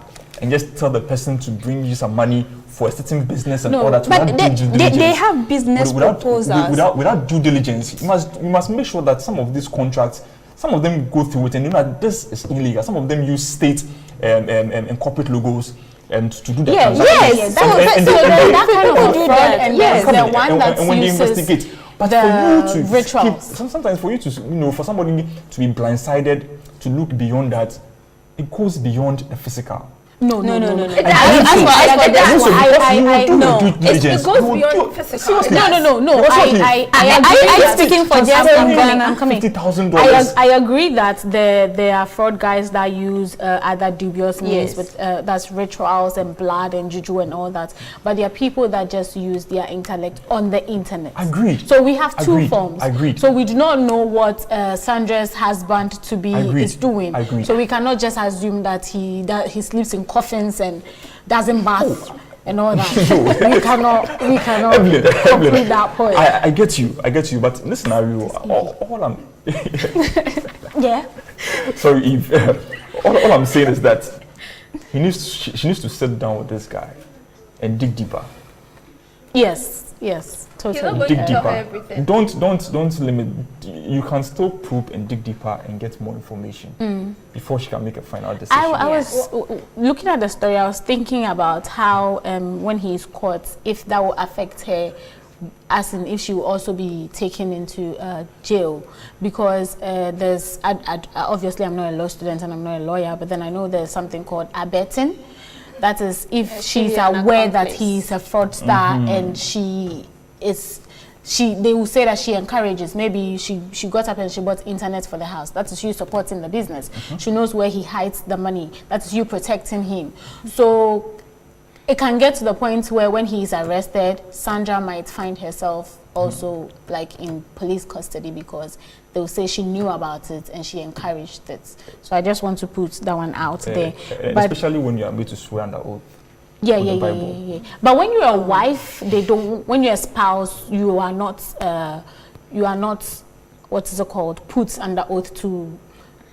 S3: and just tell the person to bring you some money for a certain business and all that.
S2: But they have business proposals.
S3: Without due diligence, you must make sure that some of these contracts, some of them go through it and you know that this is illegal. Some of them use state corporate logos and to do that.
S1: Yes. That kind of fraud, and yes, the one that
S3: when they investigate. But for you to
S1: rituals.
S3: Sometimes for you to, for somebody to be blindsided, to look beyond that, it goes beyond the physical.
S1: No.
S4: It goes beyond physical.
S1: No. I am speaking for just I'm coming.
S3: $50,000.
S1: I agree that there are fraud guys that use other dubious means with that's rituals and blood and juju and all that. But there are people that just use their intellect on the internet.
S3: Agreed.
S1: So we have two forms.
S3: Agreed.
S1: So we do not know what Sandra's husband to be is doing.
S3: Agreed.
S1: So we cannot just assume that he sleeps in coffins and doesn't bath and all that. we cannot complete that point.
S3: I get you, but in this scenario, all I'm sorry, Eve, all I'm saying is that she needs to sit down with this guy and dig deeper.
S1: Yes, totally.
S3: Dig deeper. Don't limit. You can still probe and dig deeper and get more information before she can make a final decision.
S1: I was looking at the story. I was thinking about how when he is caught, if that will affect her, as in if she will also be taken into jail, because there's obviously I'm not a law student and I'm not a lawyer, but then I know there's something called abetting. That is, if she's aware that he's a fraudster and they will say that she encourages. Maybe she got up and she bought internet for the house. That is you supporting the business. She knows where he hides the money. That is you protecting him. So it can get to the point where when he is arrested, Sandra might find herself also like in police custody because they will say she knew about it and she encouraged it. So I just want to put that one out there.
S3: But especially when you are made to swear under oath.
S1: Yeah. But when you're a wife, when you're a spouse, you are not what is it called, put under oath to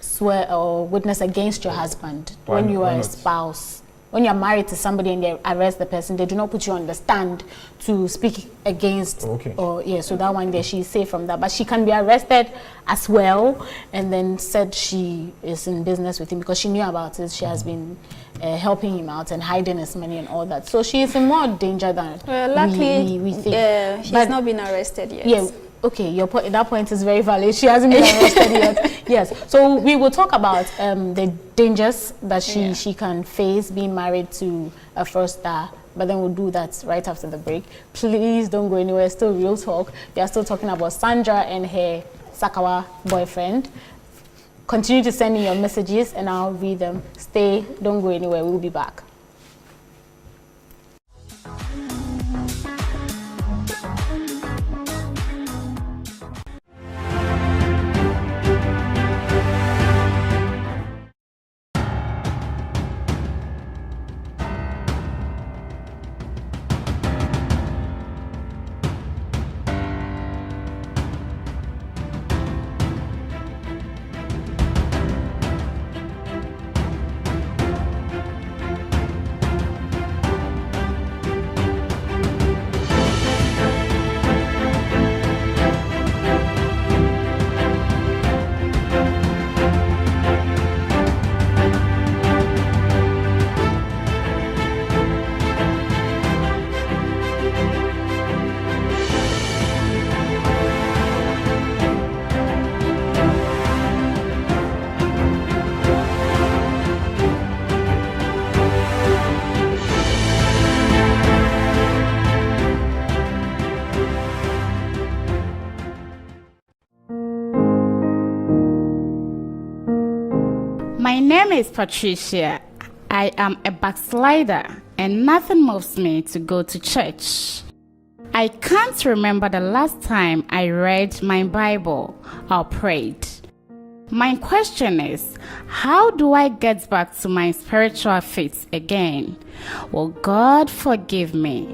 S1: swear or witness against your husband. When you are a spouse. When you're married to somebody and they arrest the person, they do not put you on the stand to speak against. So that one there, she's safe from that. But she can be arrested as well and then said she is in business with him because she knew about it. She has been helping him out and hiding his money and all that. So she is in more danger than
S2: luckily,
S1: we think.
S2: She's not been arrested yet.
S1: Yeah. Okay, your point. That point is very valid. She hasn't been arrested yet. Yes. So we will talk about the dangers that she can face being married to a fraudster. But then we'll do that right after the break. Please don't go anywhere. Still real talk. We are still talking about Sandra and her Sakawa boyfriend. Continue to send in your messages and I'll read them. Stay. Don't go anywhere. We'll be back.
S15: My name is Patricia. I am a backslider and nothing moves me to go to church. I can't remember the last time I read my Bible or prayed. My question is, how do I get back to my spiritual faith again? Will God forgive me?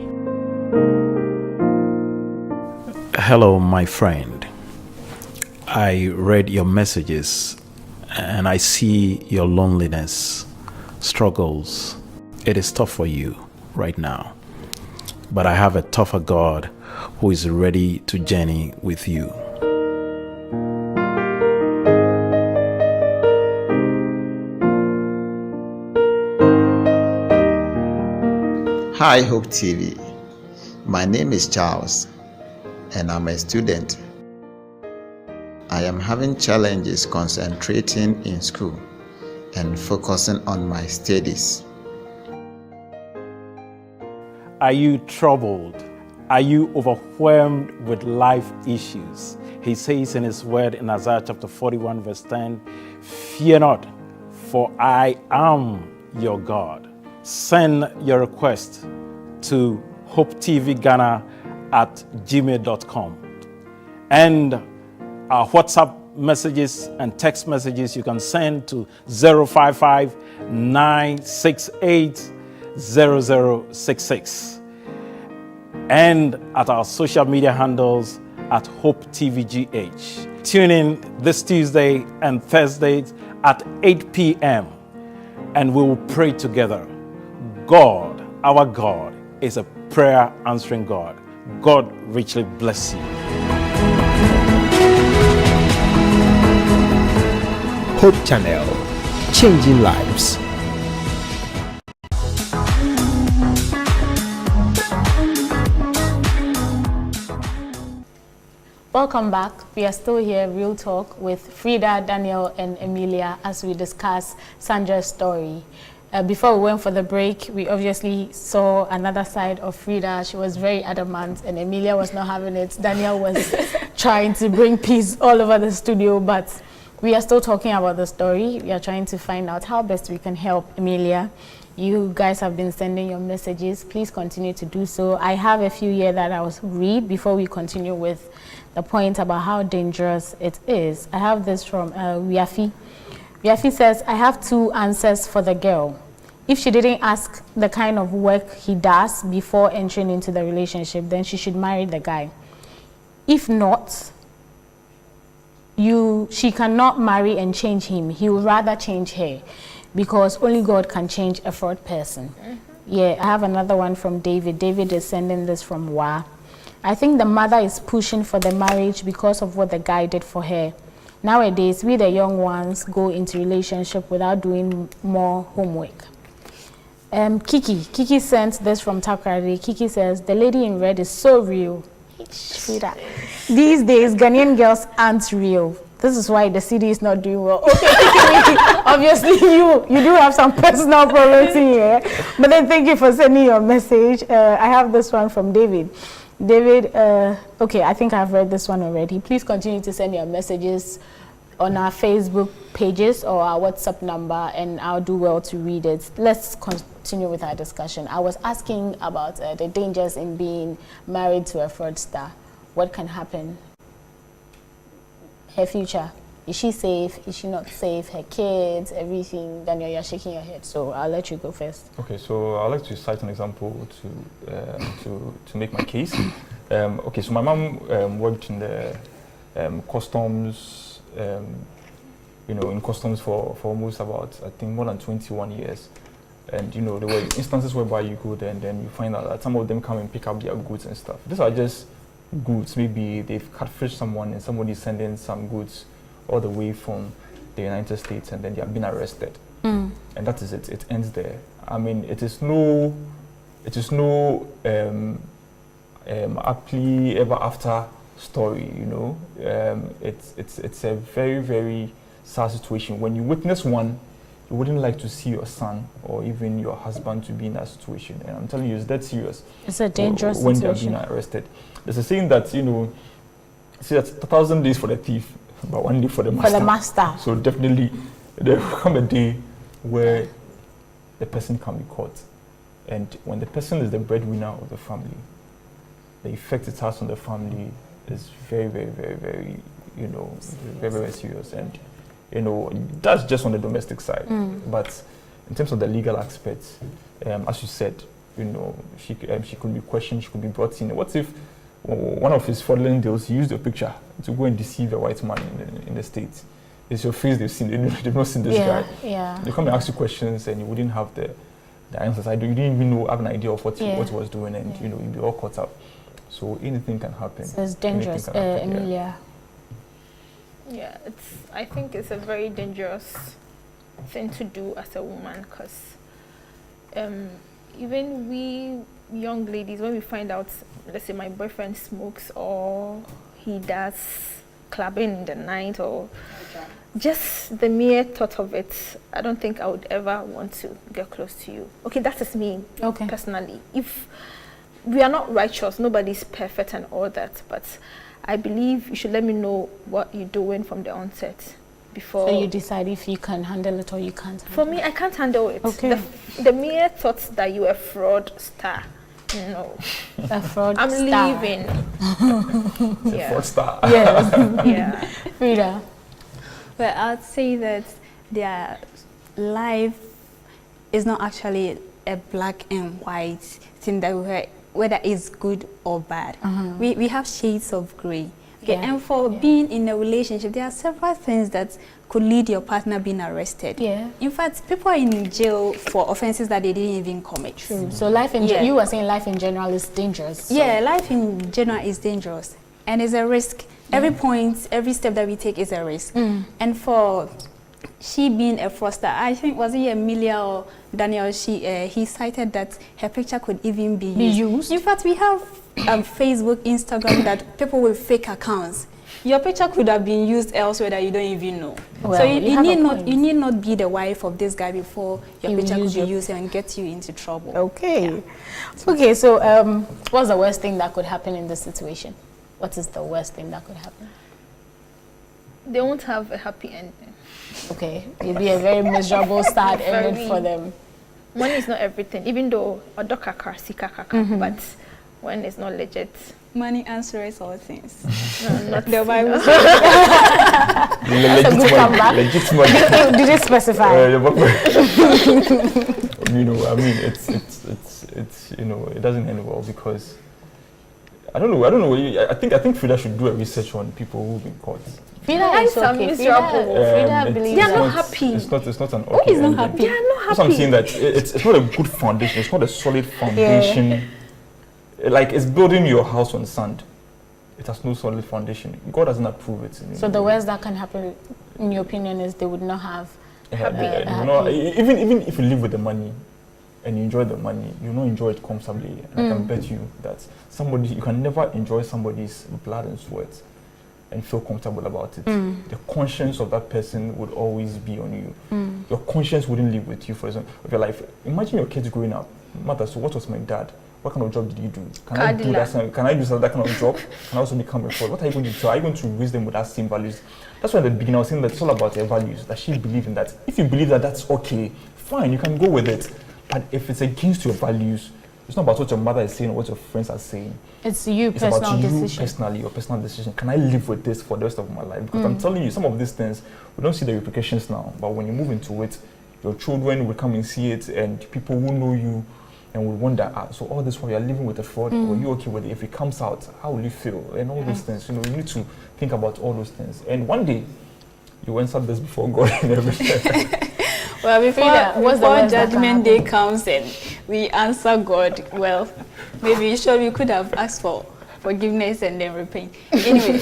S16: Hello, my friend. I read your messages and I see your loneliness, struggles. It is tough for you right now. But I have a tougher God who is ready to journey with you.
S17: Hi, Hope TV. My name is Charles, and I'm a student. I am having challenges concentrating in school and focusing on my studies.
S16: Are you troubled? Are you overwhelmed with life issues? He says in his word in Isaiah chapter 41 verse 10, "Fear not, for I am your God." Send your request to hopetvghana@gmail.com. And our WhatsApp messages and text messages you can send to 055 968 0066. And at our social media handles at HopeTVGH. Tune in this Tuesday and Thursday at 8 p.m. and we will pray together. God, our God, is a prayer answering God. God richly bless you.
S8: Hope Channel, changing lives.
S1: Welcome back. We are still here, Real Talk, with Frida, Daniel, and Emilia as we discuss Sandra's story. Before we went for the break, we obviously saw another side of Frida. She was very adamant, and Emilia was not having it. Daniel was trying to bring peace all over the studio, but we are still talking about the story. We are trying to find out how best we can help Emilia. You guys have been sending your messages. Please continue to do so. I have a few here that I will read before we continue with the point about how dangerous it is. I have this from Wiafi. Wiafi says, I have two answers for the girl. If she didn't ask the kind of work he does before entering into the relationship, then she should marry the guy. If not, she cannot marry and change him. He would rather change her, because only God can change a fraud person. Yeah, I have another one from David. David is sending this from Wa. I think the mother is pushing for the marriage because of what the guy did for her. Nowadays, we the young ones go into relationship without doing more homework. Kiki sent this from Takrade. Kiki says, the lady in red is so real. These days, Ghanaian girls aren't real. This is why the city is not doing well. Okay, obviously you do have some personal problems here. But then thank you for sending your message. I have this one from David. David, okay, I think I've read this one already. Please continue to send your messages on our Facebook pages or our WhatsApp number, and I'll do well to read it. Let's continue with our discussion. I was asking about the dangers in being married to a fraudster. What can happen? Her future. Is she safe? Is she not safe? Her kids, everything. Daniel, you're shaking your head, so I'll let you go first.
S3: Okay, so I'd like to cite an example to make my case. Okay, so my mom worked in the customs, in customs for almost about, I think, more than 21 years. And, there were instances whereby you go there and then you find out that some of them come and pick up their goods and stuff. These are just goods. Maybe they've catfished someone and somebody's sending some goods all the way from the United States, and then they have been arrested. And that is it. It ends there. I mean, it is no happily ever after story, it's a very, very sad situation. When you witness one, you wouldn't like to see your son or even your husband to be in that situation. And I'm telling you, it's that serious.
S1: It's a dangerous
S3: when
S1: situation.
S3: they're being arrested. There's a saying that, see, that's 1,000 days for the thief, but 1 day for the master.
S1: For the master.
S3: So definitely, there will come a day where the person can be caught. And when the person is the breadwinner of the family, the effect it has on the family is very, very, very, very, very, very serious. And, that's just on the domestic side. But in terms of the legal aspects, as you said, she could be questioned, she could be brought in. What if one of his fraudulent deals, he used a picture to go and deceive a white man in the States? It's your face they've seen. They've not seen this guy.
S1: Yeah.
S3: They come and ask you questions, and you wouldn't have the answers. You didn't even have an idea of what he was doing, and you'd be all caught up. So anything can happen.
S1: So it's dangerous, Emilia.
S4: Yeah, I think it's a very dangerous thing to do as a woman, because even we young ladies, when we find out, let's say my boyfriend smokes or he does clubbing in the night, or just the mere thought of it, I don't think I would ever want to get close to you. Okay, that is me personally. If we are not righteous, nobody's perfect and all that, but I believe you should let me know what you're doing from the onset before.
S1: So you decide if you can handle it or you can't.
S4: For me, I can't handle it.
S1: Okay.
S4: The mere thought that you're a fraudster, no.
S1: A fraud
S4: I'm
S1: star.
S4: leaving.
S3: A fraud star.
S1: Yes.
S4: Yeah.
S1: Frida.
S2: Well, I'd say that their life is not actually a black and white thing that whether it's good or bad. We have shades of gray. Okay, and for being in a relationship, there are several things that could lead your partner being arrested.
S1: Yeah.
S2: In fact, people are in jail for offenses that they didn't even commit.
S1: True. So life in you were saying life in general is dangerous. So.
S2: Yeah, life in general is dangerous and is a risk. Every point, every step that we take is a risk. And for she being a fraudster, I think, was it Emilia or Daniel, he cited that her picture could even be used. In fact, we have Facebook, Instagram, that people with fake accounts. Your picture could have been used elsewhere that you don't even know.
S1: Well,
S2: so you need not be the wife of this guy before your picture could be used and get you into trouble.
S1: Okay. Yeah. Okay, so what's the worst thing that could happen in this situation? What is the worst thing that could happen?
S4: They won't have a happy ending.
S1: Okay, it'll be a very miserable sad ending for them.
S4: Money is not everything, even though odokaka, sikakaka, but when it's not legit.
S2: Money answers all things.
S4: No, not
S2: the Bible.
S1: That's a good comeback. Did it specify?
S3: You know, I mean, it's you know, it doesn't end well because I don't know. I think Frida should do a research on people who've been caught.
S1: Frida is okay. Frida believes
S4: they are not happy.
S3: It's not an okay.
S2: Who is not happy?
S4: They are not happy.
S3: So I'm saying that it's not a good foundation. It's not a solid foundation. Like it's building your house on sand. It has no solid foundation. God doesn't approve it.
S1: So the worst that can happen, in your opinion, is they would not have
S3: even if you live with the money and you enjoy the money, you don't enjoy it comfortably. And I can bet you that you can never enjoy somebody's blood and sweat and feel comfortable about it. The conscience of that person would always be on you. Your conscience wouldn't live with you for the rest of your life. Imagine your kids growing up. Mother, so what was my dad? What kind of job did you do? Can I do that? Can I do that kind of job? Can I also become a fraud? What are you going to do? Are you going to raise them with that same values? That's why at the beginning I was saying that it's all about their values. That she believes in that. If you believe that that's okay, fine, you can go with it. But if it's against your values, it's not about what your mother is saying or what your friends are saying.
S1: It's you,
S3: it's about you personally, your personal decision. Can I live with this for the rest of my life? Because I'm telling you, some of these things, we don't see the repercussions now. But when you move into it, your children will come and see it, and people will know you and will wonder, so all this while you're living with a fraud, are you okay with it? If it comes out, how will you feel? And all those things. You know, you need to think about all those things. And one day, you answer this before God and everything.
S2: Well, before Judgment Day comes and we answer God, well, maybe we could have asked for forgiveness and then repent. Anyway,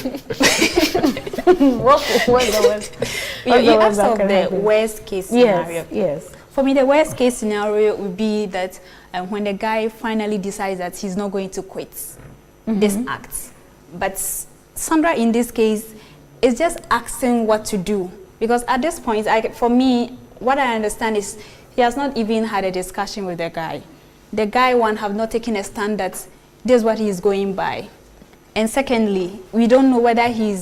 S1: what was the worst?
S2: You asked of the worst case scenario.
S1: Yes.
S2: For me, the worst case scenario would be that when the guy finally decides that he's not going to quit this act. But Sandra, in this case, is just asking what to do. Because at this point, for me, what I understand is he has not even had a discussion with the guy. The guy, one, have not taken a stand that this is what he is going by. And secondly, we don't know whether he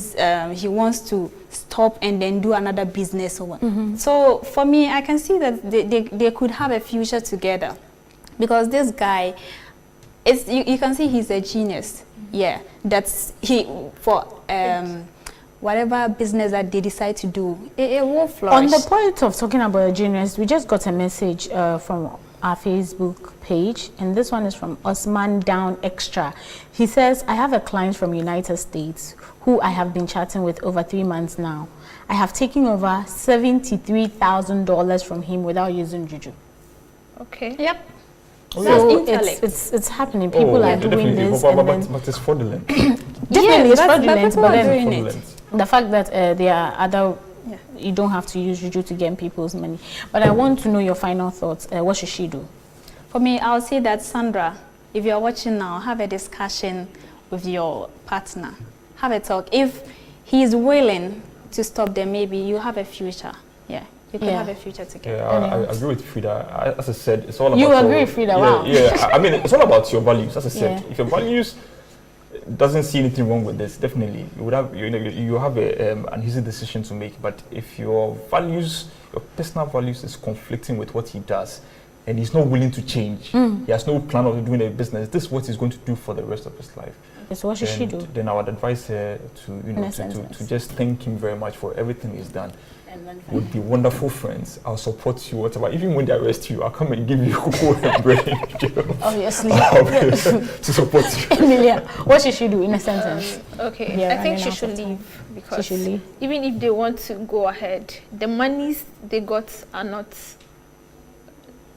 S2: wants to stop and then do another business or what. So for me, I can see that they could have a future together. Because this guy, you can see he's a genius. Yeah, that's whatever business that they decide to do, it will flourish.
S1: On the point of talking about a genius, we just got a message from our Facebook page, and this one is from Osman Down Extra. He says, I have a client from United States who I have been chatting with over 3 months now. I have taken over $73,000 from him without using juju.
S4: Okay.
S2: Yep.
S1: So it's happening. People are doing this.
S3: But it's fraudulent.
S1: Definitely, it's fraudulent. But then
S2: doing it.
S1: The fact that there are other, you don't have to use juju to get people's money. But I want to know your final thoughts. What should she do?
S2: For me, I'll say that, Sandra, if you're watching now, have a discussion with your partner. Have a talk. If he's willing to stop, then maybe you have a future. Yeah, you can have a future together.
S3: Yeah, I agree with Frida. As I said, it's all about
S1: you agree, Frida?
S3: Yeah,
S1: wow.
S3: Yeah, I mean, it's all about your values. As I said, if your values doesn't see anything wrong with this, definitely you would have you have an easy decision to make. But if your values, your personal values, is conflicting with what he does, and he's not willing to change, he has no plan of doing a business, this is what he's going to do for the rest of his life.
S1: So what should she do?
S3: Then I would advise her to just thank him very much for everything he's done. We'll be wonderful friends. I'll support you, whatever. Even when they arrest you, I'll come and give you cocoa and bread.
S1: Obviously.
S3: To support you.
S1: Emilia, what should she do in a sentence?
S4: Okay, I think she should leave, because even if they want to go ahead, the monies they got are not,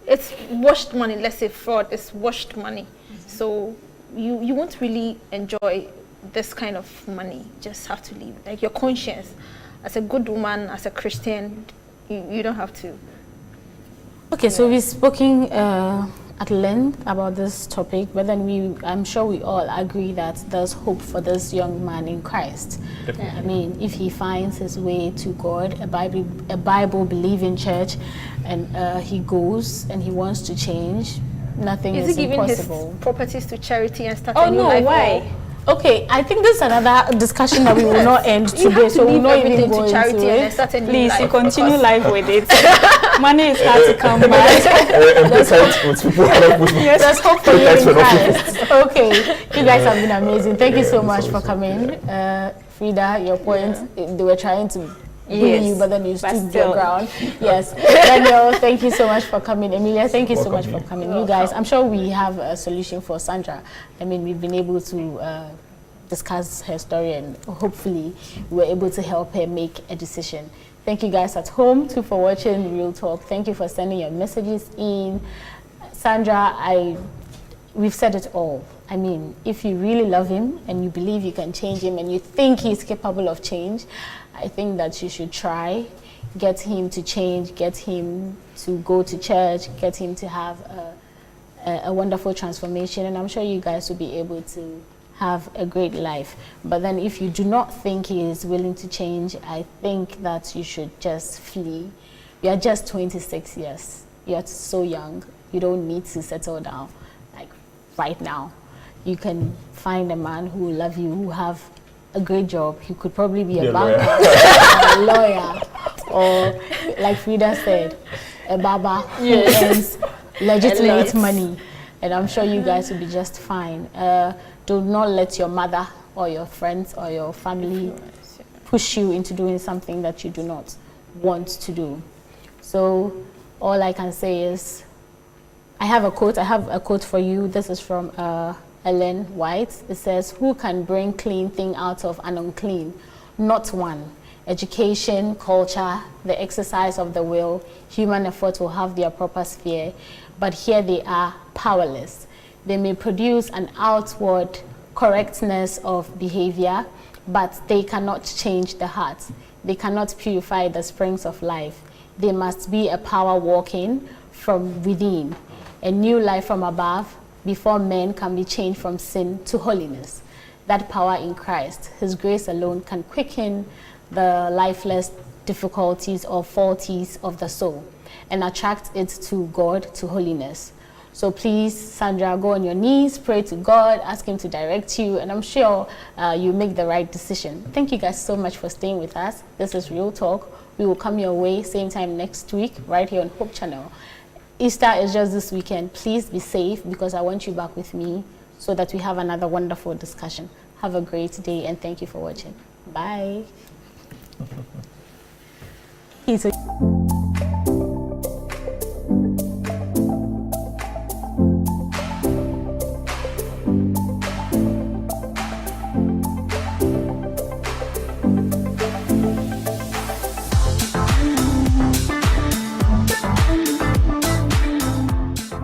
S4: it's washed money. Let's say fraud is washed money. So you won't really enjoy this kind of money. You just have to leave. Like your conscience. As a good woman, as a Christian, you don't have to.
S1: Okay, so we've spoken at length about this topic, but then I'm sure we all agree that there's hope for this young man in Christ. I mean, if he finds his way to God, a Bible-believing church, and he goes and he wants to change, nothing is impossible. Is he giving his
S4: properties to charity and start a new life?
S1: Why? Okay, I think this is another discussion that we will not end today, so we'll not even go into it.
S2: Please, you continue live with it. Money is hard to come by.
S1: Let's hope for you in Christ. Okay, you guys have been amazing. Thank you so much for coming. Frida, your point, they were trying to bully you, but then you stood your ground. Yes. Daniel, thank you so much for coming. Emilia, thank you so much for coming. You guys, I'm sure we have a solution for Sandra. I mean, we've been able to discuss her story, and hopefully we're able to help her make a decision. Thank you guys at home too for watching Real Talk. Thank you for sending your messages in. Sandra, we've said it all. I mean, if you really love him and you believe you can change him and you think he's capable of change, I think that you should try, get him to change, get him to go to church, get him to have a wonderful transformation, and I'm sure you guys will be able to have a great life. But then if you do not think he is willing to change, I think that you should just flee. You are just 26 years. You're so young. You don't need to settle down like right now. You can find a man who will love you, who have a great job. He could probably be a banker, a lawyer, or like Frida said, a baba who earns legitimate money. And I'm sure you guys will be just fine. Do not let your mother or your friends or your family push you into doing something that you do not want to do. So all I can say is, I have a quote for you. This is from Ellen White. It says, "Who can bring clean thing out of an unclean? Not one. Education, culture, the exercise of the will, human effort will have their proper sphere, but here they are powerless. They may produce an outward correctness of behavior, but they cannot change the heart. They cannot purify the springs of life. They must be a power walking from within, a new life from above, before men can be changed from sin to holiness. That power in Christ, His grace alone, can quicken the lifeless difficulties or faulties of the soul and attract it to God, to holiness. So please, Sandra, go on your knees, pray to God, ask Him to direct you, and I'm sure you make the right decision. Thank you guys so much for staying with us. This is Real Talk. We will come your way same time next week, right here on Hope Channel. Easter is just this weekend. Please be safe, because I want you back with me so that we have another wonderful discussion. Have a great day, and thank you for watching. Bye.